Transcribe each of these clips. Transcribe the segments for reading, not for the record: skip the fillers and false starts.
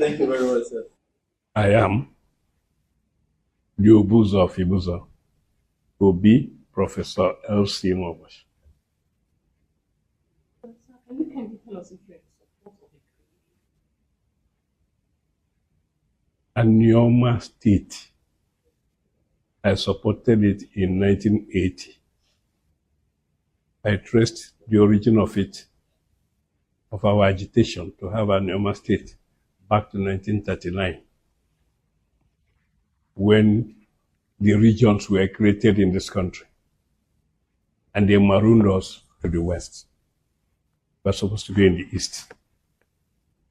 Thank you very much, sir. I am the Obuzor of Ibusa, Obi, Professor L.C. Nwaoboshi. Can you tell us if you are in support of the ANIOMA state. I supported it in 1980. I traced the origin of it, of our agitation to have ANIOMA state, back to 1939, when the regions were created in this country, and they marooned us to the west. We're supposed to be in the east,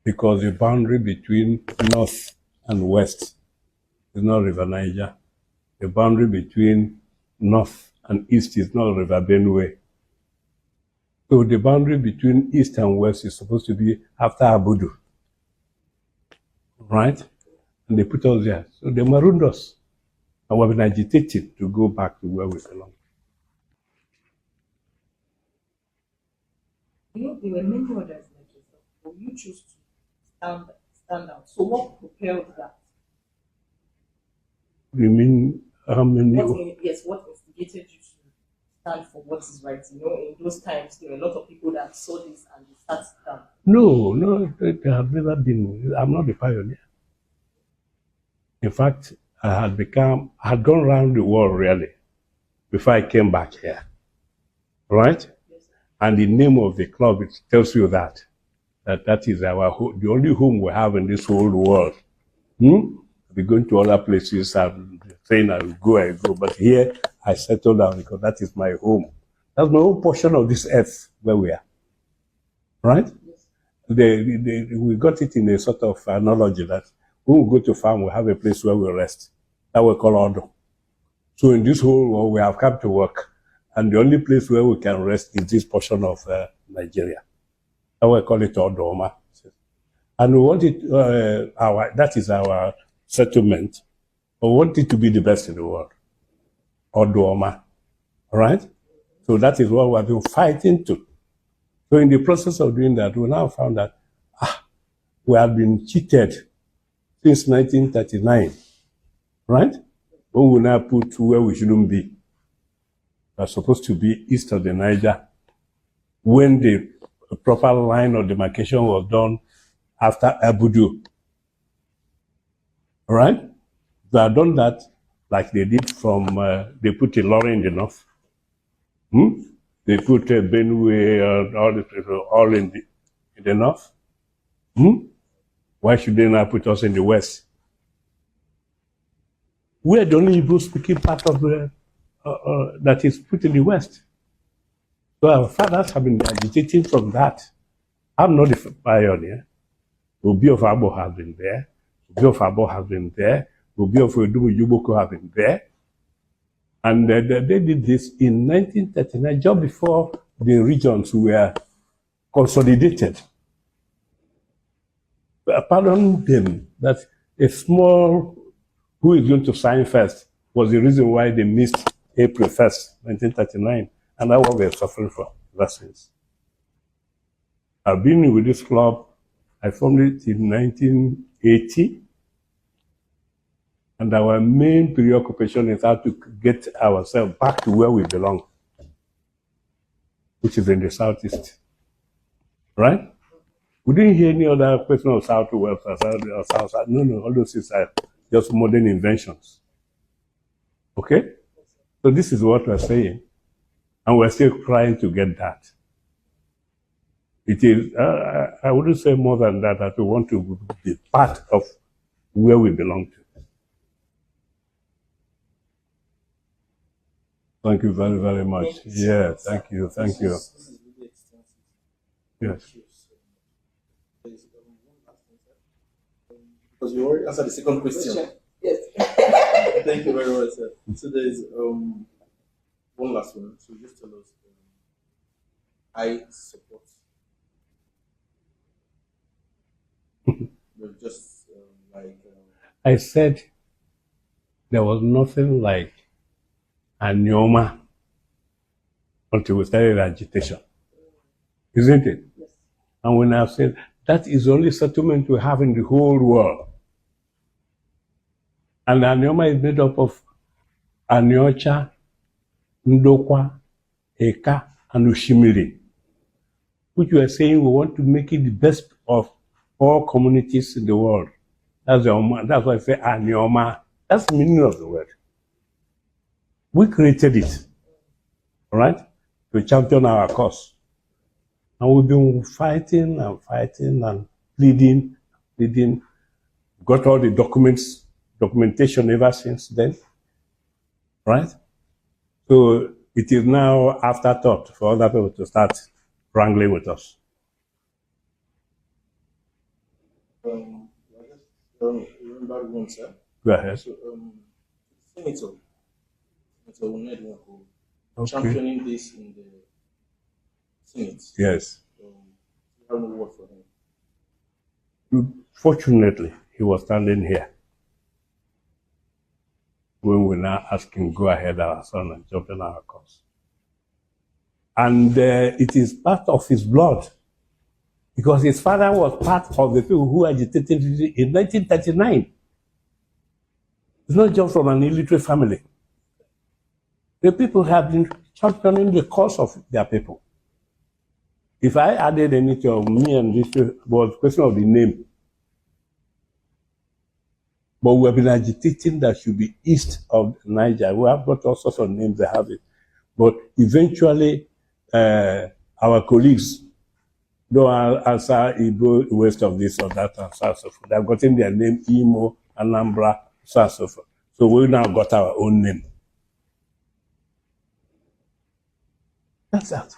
because the boundary between north and west is not River Niger. The boundary between north and east is not River Benue. So the boundary between east and west is supposed to be after Abudu, right? And they put us there. So they marooned us. And we've been agitated to go back to where we belong. there were many others like yourself, but you choose to stand out. So what propelled that? You mean how many? What instigated you to stand for what is right? You know, in those times, there were a lot of people that saw this and they started down. No, there have never been. I'm not the pioneer. In fact, I had gone around the world really before I came back here, right? Yes, sir. And the name of the club, it tells you that is our the only home we have in this whole world. We're going to other places and saying I go, but here I settle down because that is my home. That's my own portion of this earth where we are, right? Yes. We got it in a sort of analogy that when we go to farm, we have a place where we rest. That we call Odo. So in this whole world, we have come to work, and the only place where we can rest is this portion of Nigeria. That we call it Odoma. And we want it, that is our settlement. We want it to be the best in the world. Odoma. Right? So that is what we have been fighting to. So in the process of doing that, we now found that we have been cheated since 1939, right? When we now put where we shouldn't be. We're supposed to be east of the Niger. When the proper line of demarcation was done after Abudu, right? They have done that like they did from, they put Ilorin in the north. They put Benue, all the people, all in the north. Why should they not put us in the west? We are the only Igbo-speaking part of that is put in the west. So our fathers have been agitating from that. I'm not the pioneer. Obi of Abo has been there. Obi of Abo has been there. Obi of Odumu Yuboko have been there. And they did this in 1939, just before the regions were consolidated. Pardon them, that a small, who is going to sign first, was the reason why they missed April 1st, 1939. And that's what we're suffering from ever since. I've been with this club. I formed it in 1980. And our main preoccupation is how to get ourselves back to where we belong, which is in the southeast. Right? We didn't hear any other question of southwest or south. No, all those things are just modern inventions. Okay? So this is what we're saying. And we're still trying to get that. It is, I wouldn't say more than that we want to be part of where we belong to. Thank you very, very much. Yeah, thank you. This is really extensive. Yes. Because you already answered the second question. Yes. Thank you very much, sir. So there is one last one. So just tell us, I support. But just I said there was nothing like ANIOMA until we started agitation, isn't it? Yes. And when I said That is the only settlement we have in the whole world. And ANIOMA is made up of Aniocha, Ndokwa, Eka, and Ushimiri, which we are saying we want to make it the best of all communities in the world. That's why I say ANIOMA. That's the meaning of the word. We created it, all right, to champion our cause. And we've been fighting and pleading, got all the documentation ever since then, right? So it is now afterthought for other people to start wrangling with us. Remember one, sir. Go ahead. So, Senator Nwaoboshi, Okay. championing this in the Senate. Yes. You have no word for him. Fortunately, he was standing here when we now asked him, go ahead, our son, and jump in our cause. And it is part of his blood, because his father was part of the people who agitated in 1939. It's not just from an illiterate family. The people have been championing the cause of their people. If I added anything of me and this was a question of the name. But we have been agitating that should be east of Niger. We have got all sorts of names, they have it. But eventually, our colleagues don't answer Igbo west of this or that and so on. So they have gotten their name, Imo, Anambra, so on so forth. So we now got our own name. That's that.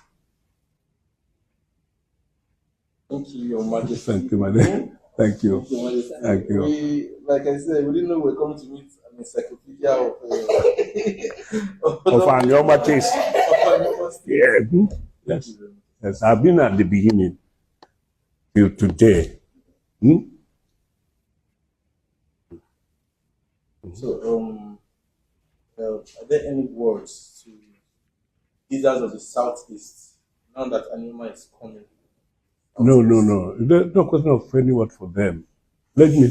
Thank you, Your Majesty. Thank you, madam. Thank you. Thank you, Majesty. Thank you. We, like I said, we didn't know we were coming to meet an encyclopedia Of ANIOMA case. ANIOMA state. Yeah. Yes. Yes. I've been at the beginning till today. So, are there any words to leaders of the Southeast now that ANIOMA is coming? No. There's no question of any word for them. Let me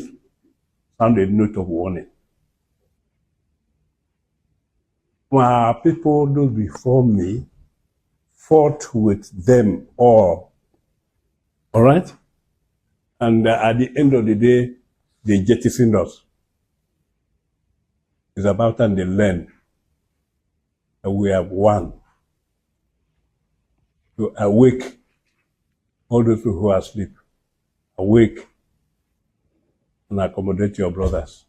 sound a note of warning. My people, those before me, fought with them all right? And at the end of the day, they jettisoned us. It's about time they learn that we have won. To awake all those who are asleep. Awake and accommodate your brothers.